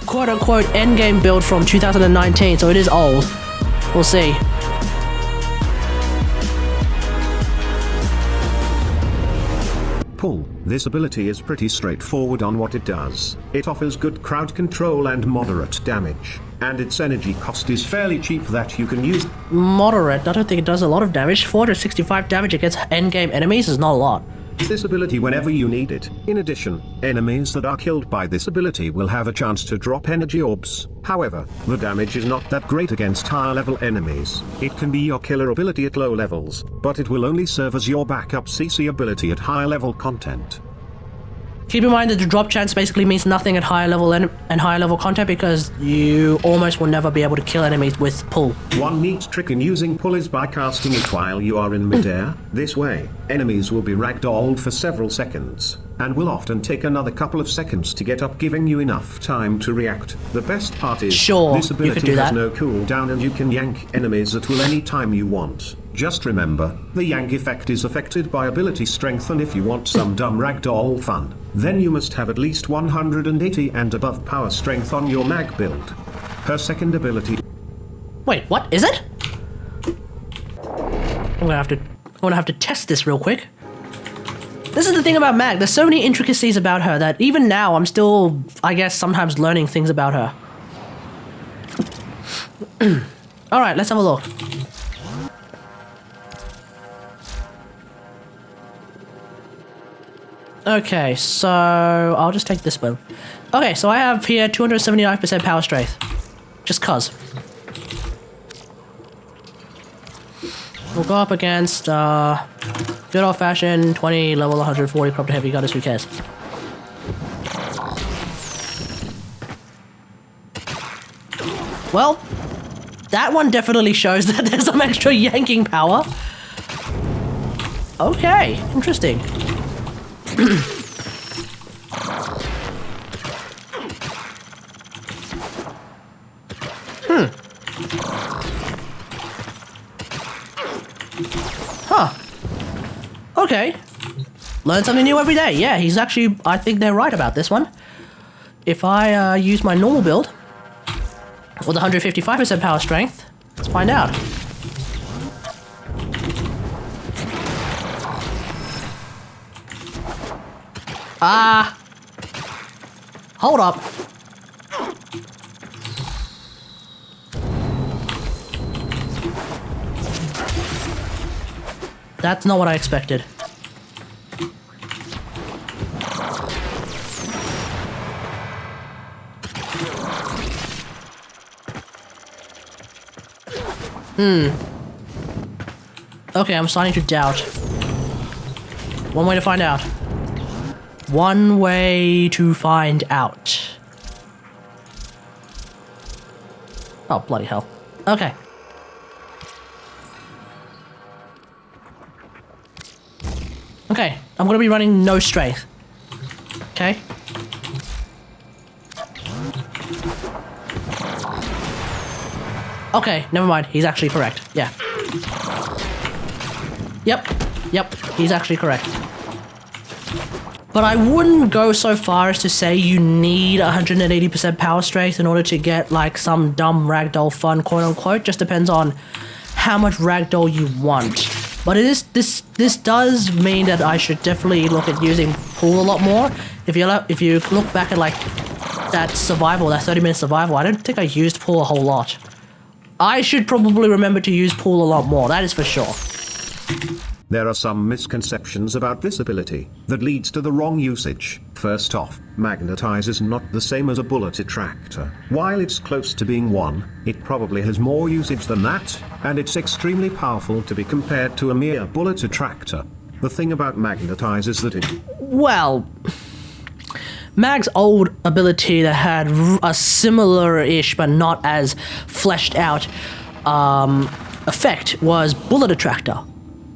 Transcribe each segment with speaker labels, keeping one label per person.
Speaker 1: quote-unquote endgame build from 2019, so it is old. We'll see.
Speaker 2: Pull. This ability is pretty straightforward on what it does. It offers good crowd control and moderate damage. And its energy cost is fairly cheap that you can use.
Speaker 1: Moderate? I don't think it does a lot of damage. 465 damage against endgame enemies is not a lot.
Speaker 2: This ability whenever you need it. In addition, enemies that are killed by this ability will have a chance to drop energy orbs. However, the damage is not that great against higher level enemies. It can be your killer ability at low levels, but it will only serve as your backup CC ability at higher level content.
Speaker 1: Keep in mind that the drop chance basically means nothing at higher level and higher level content because you almost will never be able to kill enemies with pull.
Speaker 2: One neat trick in using pull is by casting it while you are in midair. This way, enemies will be ragdolled for several seconds, and will often take another couple of seconds to get up, giving you enough time to react. The best part is, this ability has no cooldown and you can yank enemies at will any time you want. Just remember, the yank effect is affected by ability strength, and if you want some dumb ragdoll fun, then you must have at least 180 and above power strength on your mag build. Her second ability...
Speaker 1: Wait, what is it? I'm gonna have to test this real quick. This is the thing about Mag, there's so many intricacies about her that even now I'm still, I guess, sometimes learning things about her. Alright, let's have a look. Okay, so I'll just take this one. Okay, so I have here 279% power strength. Just cuz. We'll go up against good old-fashioned 20 level 140 crop to heavy gunners, who cares? Well, that one definitely shows that there's some extra yanking power. Okay, interesting. Huh. Okay. Learn something new every day. Yeah, he's actually... I think they're right about this one. If I use my normal build with 155% power strength, let's find out. Hold up. That's not what I expected. Okay, I'm starting to doubt. One way to find out. One way to find out. Oh, bloody hell. Okay. Okay, I'm gonna be running no strength. Okay? Okay, never mind. He's actually correct. Yeah. Yep, he's actually correct. But I wouldn't go so far as to say you need 180% power strength in order to get like some dumb ragdoll fun, quote unquote. Just depends on how much ragdoll you want. But it is this does mean that I should definitely look at using pool a lot more. If you look back at like that survival, that 30-minute survival, I don't think I used pool a whole lot. I should probably remember to use pool a lot more, that is for sure.
Speaker 2: There are some misconceptions about this ability that leads to the wrong usage. First off, magnetize is not the same as a bullet attractor. While it's close to being one, it probably has more usage than that, and it's extremely powerful to be compared to a mere bullet attractor. The thing about magnetize is that it...
Speaker 1: Well... Mag's old ability that had a similar-ish but not as fleshed out effect was bullet attractor.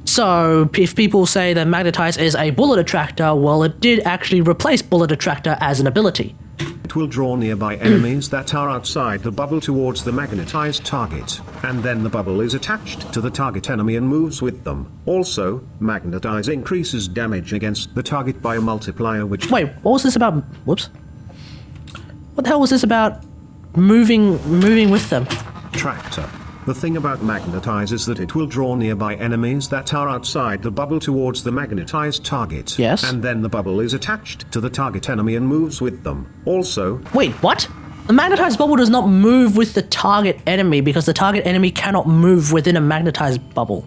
Speaker 1: So if people say that magnetize is a bullet attractor, well, it did actually replace bullet attractor as an ability.
Speaker 2: It will draw nearby enemies that are outside the bubble towards the magnetized target, and then the bubble is attached to the target enemy and moves with them. Also, magnetize increases damage against the target by a multiplier which...
Speaker 1: Wait, what was this about? Whoops. What the hell was this about moving with them?
Speaker 2: Tractor. The thing about magnetize is that it will draw nearby enemies that are outside the bubble towards the magnetized target.
Speaker 1: Yes.
Speaker 2: And then the bubble is attached to the target enemy and moves with them. Also...
Speaker 1: Wait, what? The magnetized bubble does not move with the target enemy because the target enemy cannot move within a magnetized bubble.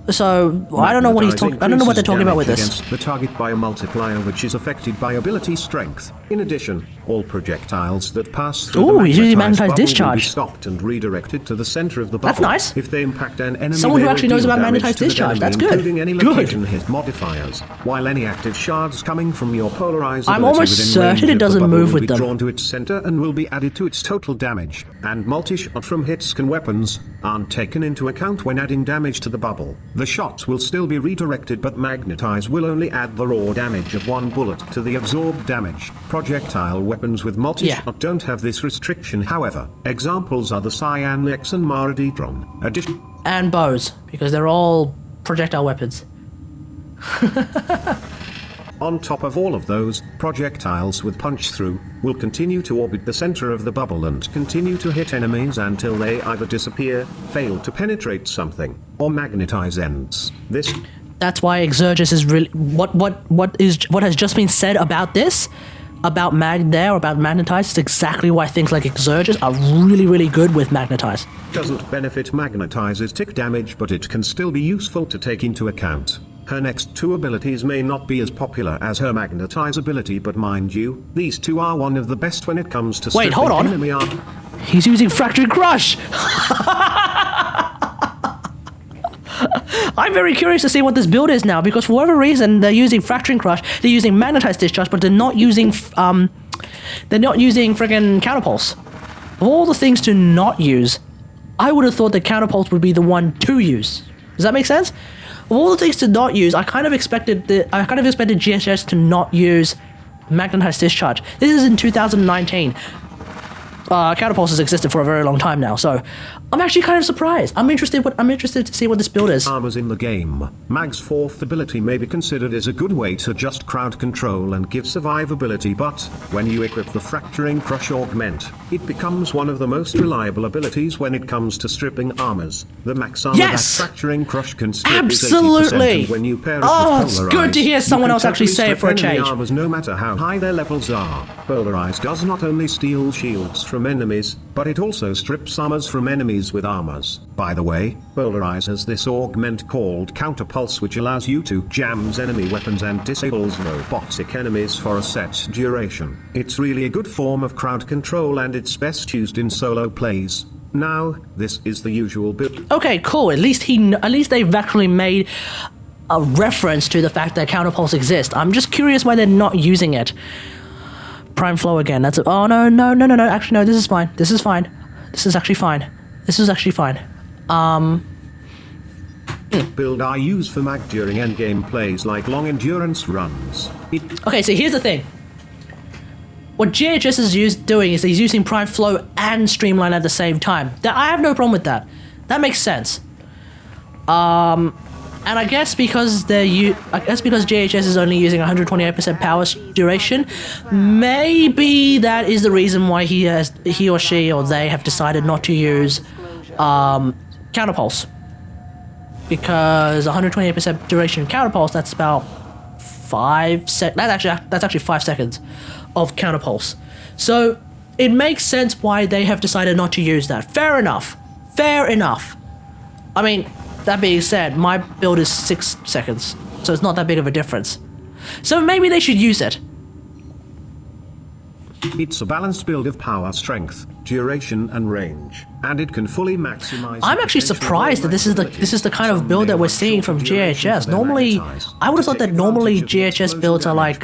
Speaker 1: So I don't know what he's talking. I don't know what they're talking about with this.
Speaker 2: Against the target by a multiplier, which is affected by ability strength. In addition, all projectiles that pass through the
Speaker 1: he's using magnetized
Speaker 2: bubble will be
Speaker 1: discharge.
Speaker 2: stopped and redirected to the center of the bubble.
Speaker 1: That's nice.
Speaker 2: If they impact an enemy,
Speaker 1: Someone who
Speaker 2: they
Speaker 1: actually
Speaker 2: will
Speaker 1: knows
Speaker 2: deal
Speaker 1: about
Speaker 2: damage
Speaker 1: magnetized
Speaker 2: to that
Speaker 1: discharge.
Speaker 2: enemy,
Speaker 1: That's good.
Speaker 2: including any
Speaker 1: Good.
Speaker 2: location hit modifiers. While any active shards coming from your polarized
Speaker 1: I'm
Speaker 2: ability
Speaker 1: almost
Speaker 2: within
Speaker 1: certain
Speaker 2: range
Speaker 1: it
Speaker 2: of the
Speaker 1: doesn't
Speaker 2: bubble
Speaker 1: move
Speaker 2: will
Speaker 1: with
Speaker 2: be
Speaker 1: them.
Speaker 2: drawn to its center and will be added to its total damage. And multi-shot from hits can weapons aren't taken into account when adding damage to the bubble. The shots will still be redirected, but magnetize will only add the raw damage of one bullet to the absorbed damage. Projectile weapons with multi-shot don't have this restriction, however. Examples are the Cyan X and Maradidron.
Speaker 1: And bows, because they're all projectile weapons.
Speaker 2: On top of all of those, projectiles with punch-through will continue to orbit the center of the bubble and continue to hit enemies until they either disappear, fail to penetrate something, or magnetize ends.
Speaker 1: That's why Exergus is really what has just been said about this, about magnetize. It's exactly why things like Exergus are really good with magnetize.
Speaker 2: Doesn't benefit magnetize's tick damage, but it can still be useful to take into account. Her next two abilities may not be as popular as her magnetize ability, but mind you, these two are one of the best when it comes to stripping enemy armor.
Speaker 1: He's using Fractured Crush! I'm very curious to see what this build is now, because for whatever reason they're using Fracturing Crush, they're using Magnetized Discharge, but they're not using friggin' Counterpulse. Of all the things to not use, I would have thought that Counterpulse would be the one to use. Does that make sense? Of all the things to not use, I kind of expected GHS to not use Magnetized Discharge. This is in 2019. Counterpulse has existed for a very long time now, so I'm actually kind of surprised. I'm interested to see what this build is.
Speaker 2: Armors in the game. Mag's fourth ability may be considered as a good way to just crowd control and give survivability, but when you equip the Fracturing Crush Augment, it becomes one of the most reliable abilities when it comes to stripping armors. The max armor that Fracturing Crush can strip is 80%, and when you pair it with
Speaker 1: it's good to hear someone else actually say it for a change.
Speaker 2: Armors no matter how high their levels are. Polarize does not only steal shields from enemies, but it also strips armors from enemies with armors. By the way, Polarize has this augment called Counterpulse, which allows you to jams enemy weapons and disables robotic enemies for a set duration. It's really a good form of crowd control, and it's best used in solo plays. Now, this is the usual build.
Speaker 1: Okay, cool. At least they've actually made a reference to the fact that Counterpulse exists. I'm just curious why they're not using it. Prime flow again. That's oh no. Actually no, this is fine. This is fine. This is actually fine. This is actually fine.
Speaker 2: Build I use for mag during endgame plays like long endurance runs.
Speaker 1: Okay, so here's the thing. What GHS is doing is he's using Prime Flow and Streamline at the same time. I have no problem with that. That makes sense. And I guess because GHS is only using 128% power duration, maybe that is the reason why he or she or they have decided not to use Counterpulse. Because 128% duration Counterpulse, that's about 5 seconds. That's actually 5 seconds of Counterpulse. So it makes sense why they have decided not to use that. Fair enough. Fair enough. I mean, that being said, my build is 6 seconds, so it's not that big of a difference. So maybe they should use it.
Speaker 2: It's a balanced build of power, strength, duration, and range, and it can fully maximize.
Speaker 1: I'm actually surprised that this is the kind of build that we're seeing from GHS. Normally, I would have thought that normally GHS builds are like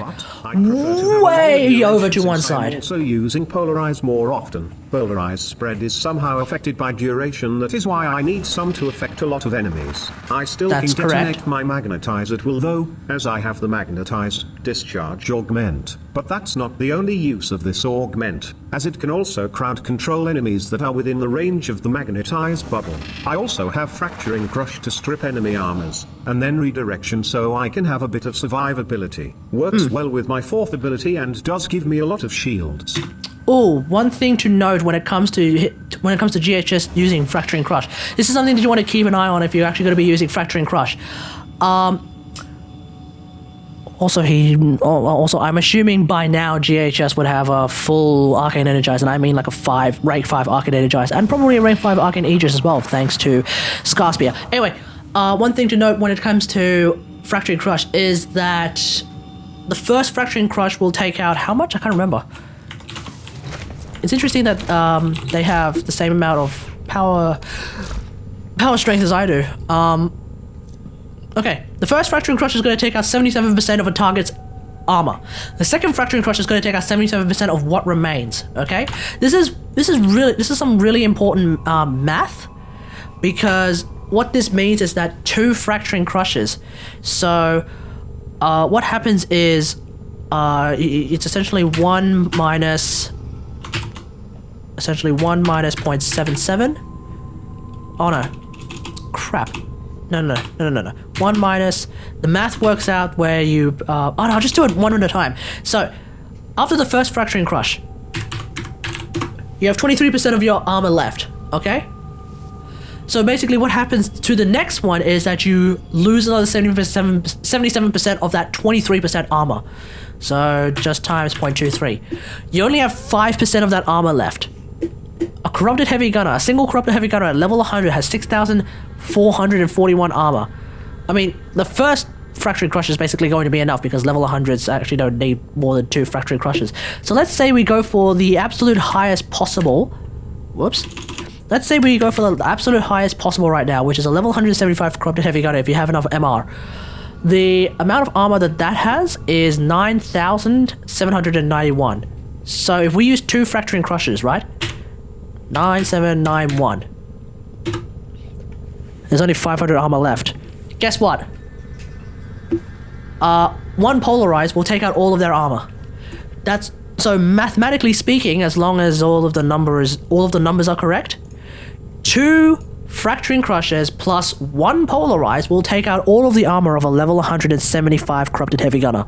Speaker 1: way over to one side.
Speaker 2: Also using Polarize more often. Polarized spread is somehow affected by duration. That is why I need some to affect a lot of enemies. I still can detonate my magnetize at will though, as I have the magnetized discharge augment. But that's not the only use of this augment, as it can also crowd control enemies that are within the range of the magnetized bubble. I also have Fracturing Crush to strip enemy armors, and then Redirection so I can have a bit of survivability. Works well with my 4th ability and does give me a lot of shields.
Speaker 1: Oh, one thing to note when it comes to GHS using Fracturing Crush. This is something that you want to keep an eye on if you're actually going to be using Fracturing Crush. Also, I'm assuming by now GHS would have a full Arcane Energize, and I mean like a rank 5 Arcane Energize, and probably a rank 5 Arcane Aegis as well, thanks to Scarspear. Anyway, one thing to note when it comes to Fracturing Crush is that the first Fracturing Crush will take out how much? I can't remember. It's interesting that they have the same amount of power strength as I do. Okay, the first Fracturing Crush is going to take out 77% of a target's armor. The second Fracturing Crush is going to take out 77% of what remains. Okay, this is some really important math, because what this means is that 2 Fracturing Crushes. So what happens is it's essentially 1 minus 0.77. Oh no, crap. No. 1 minus, the math works out where you, oh no, I'll just do it one at a time. So, after the first Fracturing Crush, you have 23% of your armor left, okay? So basically what happens to the next one is that you lose another 77% of that 23% armor. So, just times 0.23. You only have 5% of that armor left. A Corrupted Heavy Gunner, a single Corrupted Heavy Gunner at level 100 has 6,441 armor. I mean, the first Fracturing Crush is basically going to be enough because level 100s actually don't need more than 2 Fracturing Crushes. So let's say we go for the absolute highest possible. Whoops. Let's say we go for the absolute highest possible right now, which is a level 175 Corrupted Heavy Gunner if you have enough MR. The amount of armor that has is 9,791. So if we use 2 Fracturing Crushes, right? 9791. There's only 500 armor left. Guess what? 1 Polarize will take out all of their armor. That's so mathematically speaking, as long as all of the numbers are correct, 2 Fracturing Crushes plus 1 Polarize will take out all of the armor of a level 175 Corrupted Heavy Gunner.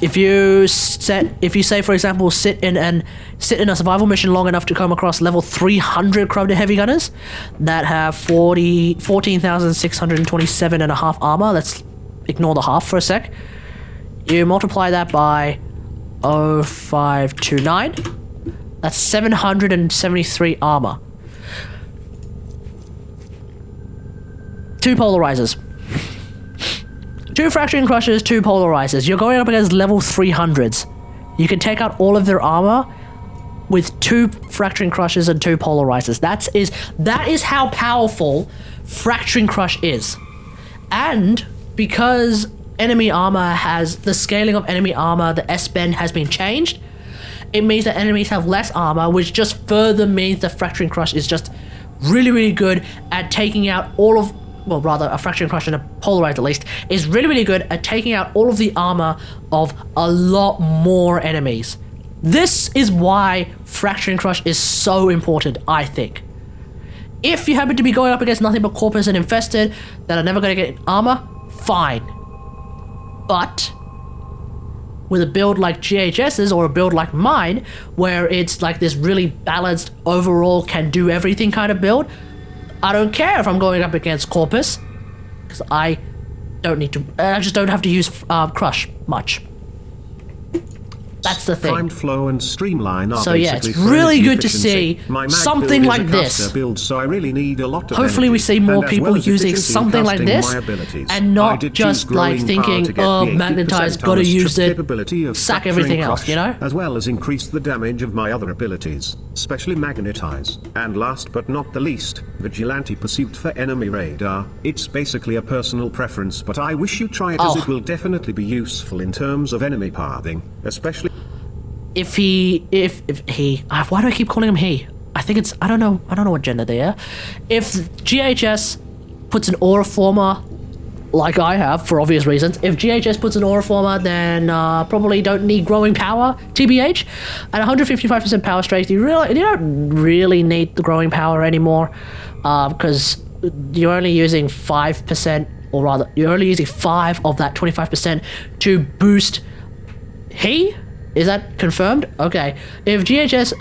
Speaker 1: If you say, for example, sit in a survival mission long enough to come across level 300 Corrupted Heavy Gunners that have 14,627 and a half armor, let's ignore the half for a sec. You multiply that by 0.529. That's 773 armor. 2 Polarizers. 2 Fracturing Crushes, 2 Polarizers. You're going up against level 300s. You can take out all of their armor with 2 Fracturing Crushes and 2 Polarizers. That is how powerful Fracturing Crush is. And because enemy armor the scaling of enemy armor, the S-bend has been changed, it means that enemies have less armor, which just further means that Fracturing Crush is just really, really good at taking out all of, well, rather, a Fracturing Crush and a Polarized at least, is really, really good at taking out all of the armor of a lot more enemies. This is why Fracturing Crush is so important, I think. If you happen to be going up against nothing but Corpus and Infested that are never going to get armor, fine. But with a build like GHS's or a build like mine, where it's like this really balanced overall can do everything kind of build, I don't care if I'm going up against Corpus, because I just don't have to use Crush much. That's the thing.
Speaker 2: Timed flow and streamline are
Speaker 1: so yeah, it's really good to see something like this.
Speaker 2: Build, so I really need a lot of
Speaker 1: hopefully we see more people using something like this and not just like thinking, oh, Magnetize, gotta use it, sack everything else, you know?
Speaker 2: As well as increase the damage of my other abilities, especially Magnetize. And last but not the least, Vigilante Pursuit for enemy radar. It's basically a personal preference, but I wish you try it as it will definitely be useful in terms of enemy pathing, especially
Speaker 1: if he, why do I keep calling him he? I think it's, I don't know what gender they are. If GHS puts an Aura Former like I have for obvious reasons. If GHS puts an aura former, then probably don't need growing power, TBH. At 155% power strength, you don't really need the growing power anymore, because you're only using 5%, or rather, you're only using 5 of that 25% to boost he? Is that confirmed? Okay. If GHS,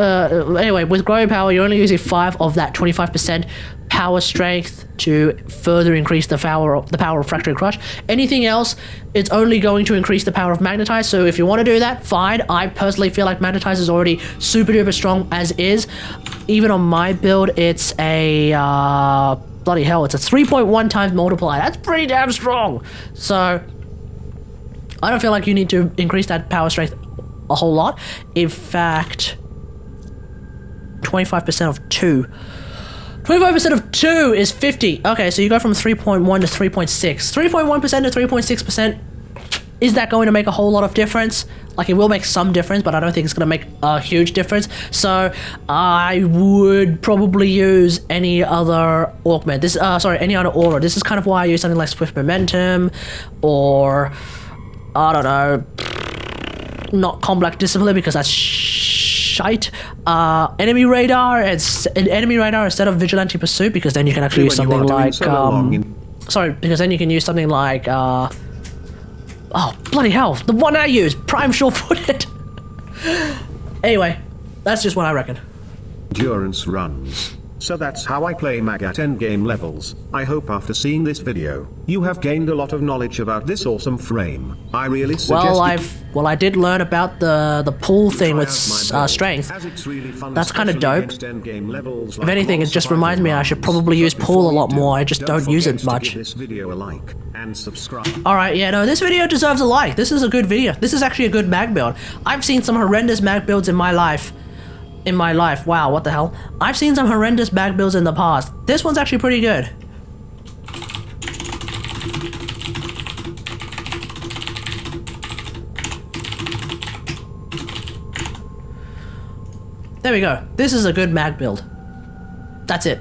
Speaker 1: anyway, with growing power, you're only using 5 of that 25% power strength to further increase the power of Fractured Crush. Anything else, it's only going to increase the power of Magnetize. So if you want to do that, fine. I personally feel like Magnetize is already super duper strong as is. Even on my build, it's a bloody hell, it's a 3.1 times multiplier. That's pretty damn strong. So I don't feel like you need to increase that power strength a whole lot. In fact, 25% of 2. 25% of 2 is 50. Okay, so you go from 3.1 to 3.6. 3.1% to 3.6%. Is that going to make a whole lot of difference? Like, it will make some difference, but I don't think it's going to make a huge difference. So I would probably use any other augment. Any other aura. This is kind of why I use something like Swift Momentum, or I don't know, not Combat Discipline, because that's shite. Enemy radar instead of Vigilante Pursuit, because then you can actually use something like because then you can use something like oh bloody hell, the one I use, Prime Sure-Footed. Anyway, that's just what I reckon.
Speaker 2: Endurance runs. So that's how I play mag at endgame levels. I hope after seeing this video, you have gained a lot of knowledge about this awesome frame. I really suggest
Speaker 1: I did learn about the pull thing with strength. That's kind of dope. If anything, it just reminds me I should probably use pull a lot more. I just don't use it much. Alright, yeah, no, this video deserves a like. This is a good video. This is actually a good mag build. I've seen some horrendous mag builds in my life. Wow, what the hell? I've seen some horrendous bag builds in the past. This one's actually pretty good. There we go. This is a good mag build. That's it.